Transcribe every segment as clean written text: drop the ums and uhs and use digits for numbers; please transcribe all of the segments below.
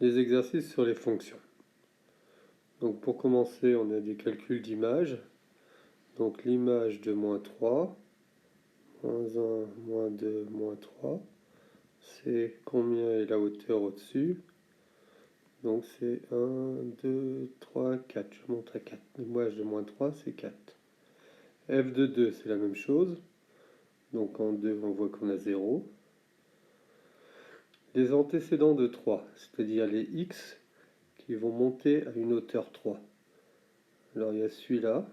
Des exercices sur les fonctions. Donc pour commencer, on a des calculs d'image. Donc l'image de moins 3, moins 1, moins 2, moins 3, c'est combien est la hauteur au-dessus? Donc c'est 1, 2, 3, 4. Je monte à 4. L'image de moins 3, c'est 4. F de 2, c'est la même chose. Donc en 2, on voit qu'on a 0. Les antécédents de 3, c'est-à-dire les x qui vont monter à une hauteur 3. Alors il y a celui-là,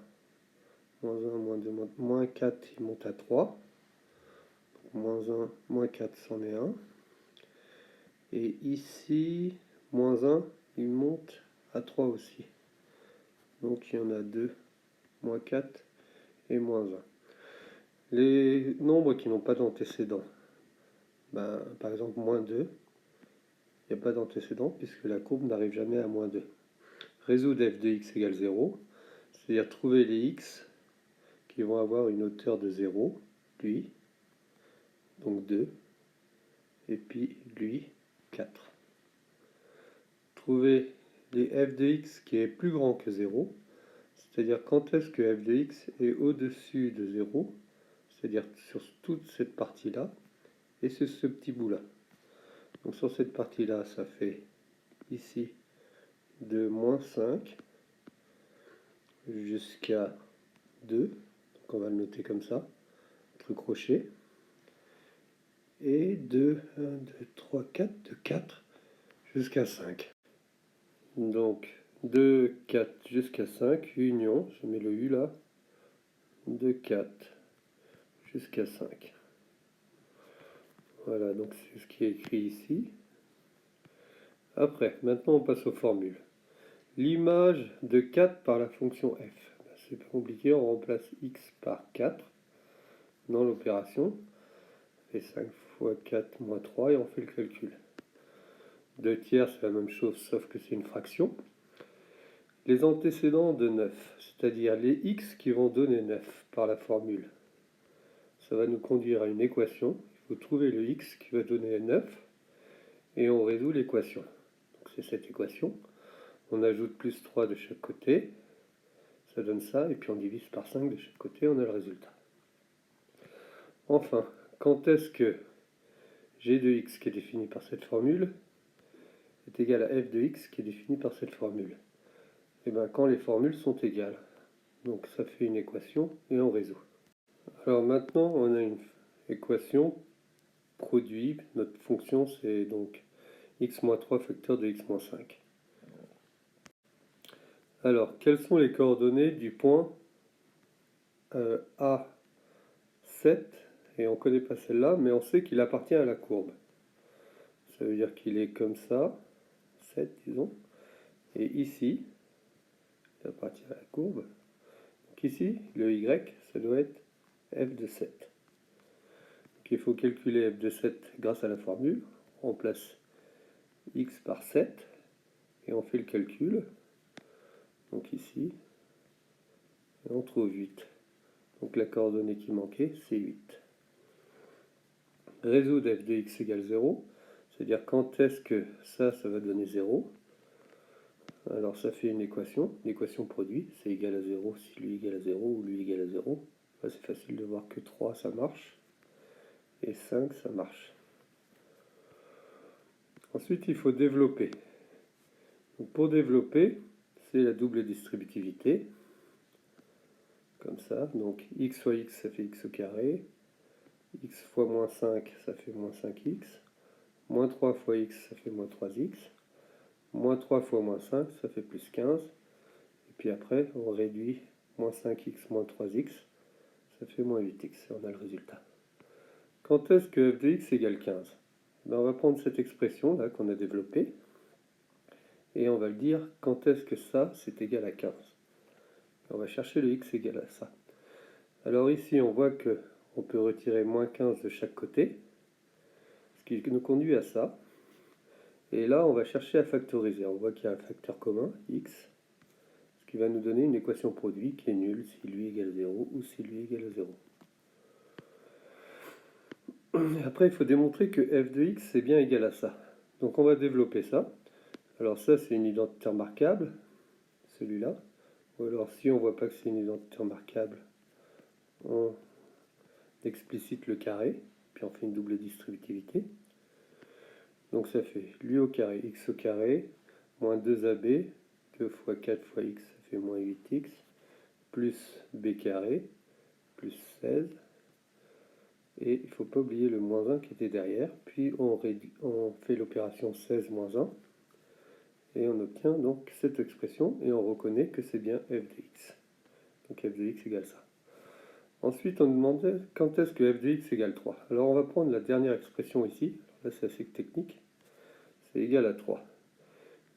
moins 1, moins 2, moins 4, il monte à 3. Moins 1, moins 4, c'en est 1. Et ici, moins 1, il monte à 3 aussi. Donc il y en a 2, moins 4 et moins 1. Les nombres qui n'ont pas d'antécédent, par exemple moins 2, il n'y a pas d'antécédent puisque la courbe n'arrive jamais à moins 2. Résoudre f de x égale 0, c'est-à-dire trouver les x qui vont avoir une hauteur de 0, lui, donc 2, et puis lui, 4. Trouver les f de x qui est plus grand que 0, c'est-à-dire quand est-ce que f de x est au-dessus de 0, c'est-à-dire sur toute cette partie-là, et c'est ce petit bout-là. Donc sur cette partie-là, ça fait ici de moins 5 jusqu'à 2, donc on va le noter comme ça, entre crochets, et de 1, 2, 3, 4, de 4 jusqu'à 5. Donc de 4 jusqu'à 5, union, je mets le U là, de 4 jusqu'à 5. Voilà, donc c'est ce qui est écrit ici. Après, maintenant on passe aux formules. L'image de 4 par la fonction f. C'est pas compliqué, on remplace x par 4 dans l'opération. Et 5 fois 4 moins 3 et on fait le calcul. 2 tiers, c'est la même chose, sauf que c'est une fraction. Les antécédents de 9, c'est-à-dire les x qui vont donner 9 par la formule. Ça va nous conduire à une équation. Il faut trouver le x qui va donner 9 et on résout l'équation. Donc c'est cette équation. On ajoute plus 3 de chaque côté. Ça donne ça et puis on divise par 5 de chaque côté, on a le résultat. Enfin, quand est-ce que g de x qui est défini par cette formule est égal à f de x qui est défini par cette formule? Et bien quand les formules sont égales. Donc ça fait une équation et on résout. Alors maintenant on a une équation produit, notre fonction c'est donc x-3 facteur de x-5. Alors quelles sont les coordonnées du point A7, et on ne connaît pas celle-là, mais on sait qu'il appartient à la courbe. Ça veut dire qu'il est comme ça, 7 disons, et ici, il appartient à la courbe. Donc ici, le y, ça doit être f de 7. Donc il faut calculer f de 7 grâce à la formule. On remplace x par 7 et on fait le calcul. Donc ici, et on trouve 8. Donc la coordonnée qui manquait, c'est 8. Résoudre f de x égale 0, c'est-à-dire quand est-ce que ça va donner 0. Alors ça fait une équation, l'équation produit, c'est égal à 0 si lui égale à 0 ou lui égale à 0. Là, c'est facile de voir que 3 ça marche, et 5 ça marche. Ensuite il faut développer. Donc, pour développer, c'est la double distributivité, comme ça, donc x fois x ça fait x au carré, x fois moins 5 ça fait moins 5x, moins 3 fois x ça fait moins 3x, moins 3 fois moins 5 ça fait plus 15, et puis après on réduit moins 5x moins 3x, ça fait moins 8x, et on a le résultat. Quand est-ce que f de x égale 15? On va prendre cette expression là qu'on a développée, et on va le dire quand est-ce que ça c'est égal à 15. On va chercher le x égal à ça. Alors ici on voit que on peut retirer moins 15 de chaque côté, ce qui nous conduit à ça. Et là on va chercher à factoriser. On voit qu'il y a un facteur commun, x, ce qui va nous donner une équation produit qui est nulle si lui égale 0 ou si lui égale à 0. Après il faut démontrer que f de x est bien égal à ça. Donc on va développer ça. Alors ça, c'est une identité remarquable, celui-là. Ou alors, si on ne voit pas que c'est une identité remarquable, on explicite le carré, puis on fait une double distributivité. Donc ça fait lui au carré, x au carré, moins 2ab, 2 fois 4 fois x, ça fait moins 8x, plus b carré, plus 16. Et il ne faut pas oublier le moins 1 qui était derrière. Puis on fait l'opération 16 moins 1. Et on obtient donc cette expression. Et on reconnaît que c'est bien f de x. Donc f de x égale ça. Ensuite, on demandait quand est-ce que f de x égale 3. Alors on va prendre la dernière expression ici. Là, c'est assez technique. C'est égal à 3.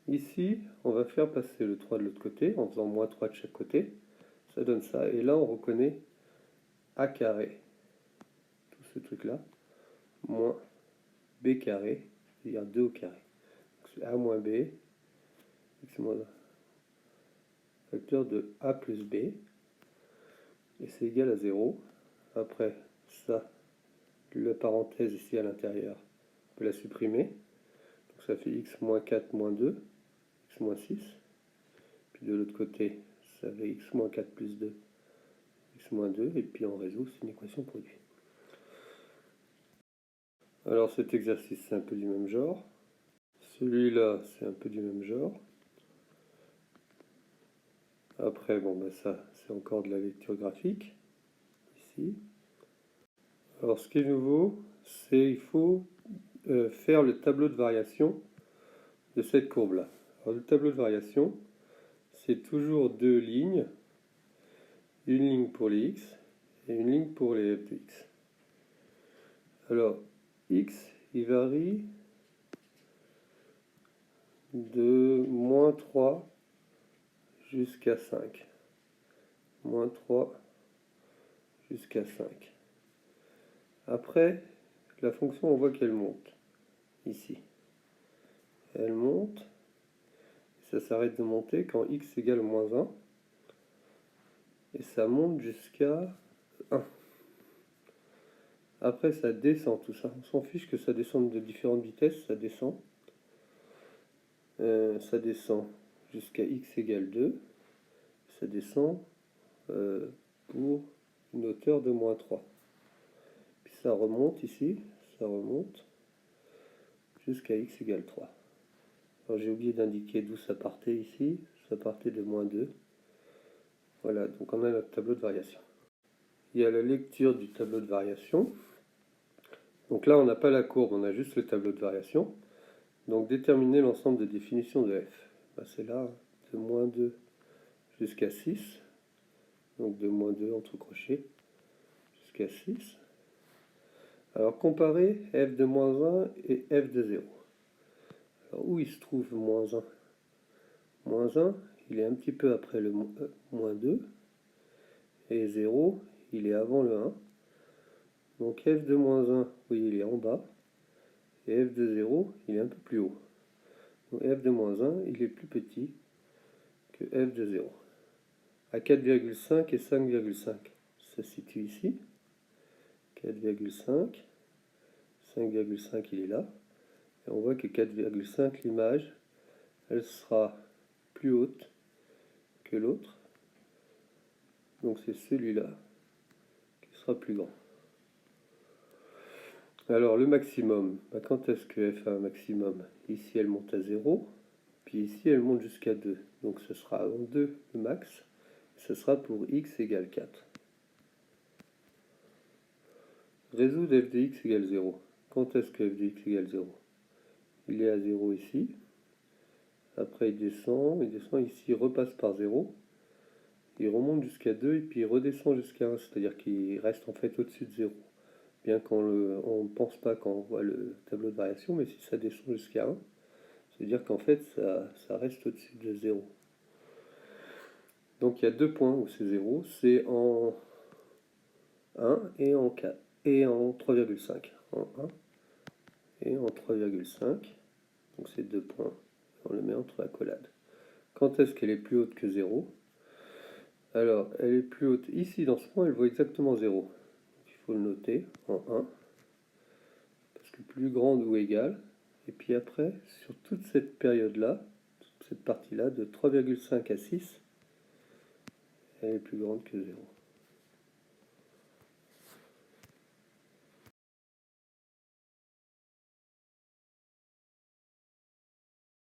Ici, on va faire passer le 3 de l'autre côté en faisant moins 3 de chaque côté. Ça donne ça. Et là, on reconnaît a carré, tout ce truc-là, moins b carré, c'est-à-dire 2 au carré. Donc c'est a moins b, x moins 1, facteur de a plus b, et c'est égal à 0. Après, ça, la parenthèse ici à l'intérieur, on peut la supprimer. Donc ça fait x moins 4 moins 2, x moins 6. Puis de l'autre côté, ça fait x moins 4 plus 2, x moins 2, et puis on résout, c'est une équation produit. Alors cet exercice, c'est un peu du même genre. Celui-là, c'est un peu du même genre. Après, bon, ben ça, c'est encore de la lecture graphique, ici. Alors, ce qui est nouveau, c'est il faut faire le tableau de variation de cette courbe-là. Alors, le tableau de variation, c'est toujours deux lignes, une ligne pour les x et une ligne pour les f de x. Alors, x, il varie de moins 3 jusqu'à 5. Moins 3 jusqu'à 5. Après, la fonction, on voit qu'elle monte, ici. Elle monte, et ça s'arrête de monter quand x égale moins 1. Et ça monte jusqu'à 1. Après, ça descend tout ça. On s'en fiche que ça descende de différentes vitesses, ça descend. Ça descend jusqu'à x égale 2. Ça descend pour une hauteur de moins 3. Puis ça remonte ici, ça remonte jusqu'à x égale 3. Alors j'ai oublié d'indiquer d'où ça partait ici. Ça partait de moins 2. Voilà, donc on a notre tableau de variation. Il y a la lecture du tableau de variation. Donc là, on n'a pas la courbe, on a juste le tableau de variation. Donc déterminer l'ensemble de définitions de f. Ben, c'est là, de moins 2 jusqu'à 6. Donc de moins 2 entre crochets jusqu'à 6. Alors comparer f de moins 1 et f de 0. Alors où il se trouve moins 1 ? Moins 1, il est un petit peu après le moins 2. Et 0, il est avant le 1. Donc f de moins 1, oui, il est en bas. Et f de 0, il est un peu plus haut. Donc f de moins 1, il est plus petit que f de 0. À 4,5 et 5,5, ça se situe ici. 4,5, 5,5, il est là. Et on voit que 4,5, l'image, elle sera plus haute que l'autre. Donc c'est celui-là qui sera plus grand. Alors le maximum, quand est-ce que f a un maximum? Ici elle monte à 0, puis ici elle monte jusqu'à 2. Donc ce sera en 2 le max, ce sera pour x égale 4. Résoudre f de x égale 0. Quand est-ce que f de x égale 0? Il est à 0 ici. Après il descend ici, il repasse par 0. Il remonte jusqu'à 2 et puis il redescend jusqu'à 1, c'est-à-dire qu'il reste en fait au-dessus de 0. Bien qu'on ne pense pas quand on voit le tableau de variation, mais si ça descend jusqu'à 1, c'est-à-dire qu'en fait ça reste au-dessus de 0. Donc il y a deux points où c'est 0, c'est en 1 et en 4, et en 3,5. En 1 et en 3,5. Donc c'est deux points. On le met entre accolades. Quand est-ce qu'elle est plus haute que 0? Alors, elle est plus haute ici dans ce point, elle vaut exactement 0. Donc, il faut le noter en 1. Parce que plus grande ou égale, Et puis après, sur toute cette période-là, toute cette partie-là, de 3,5 à 6, elle est plus grande que 0.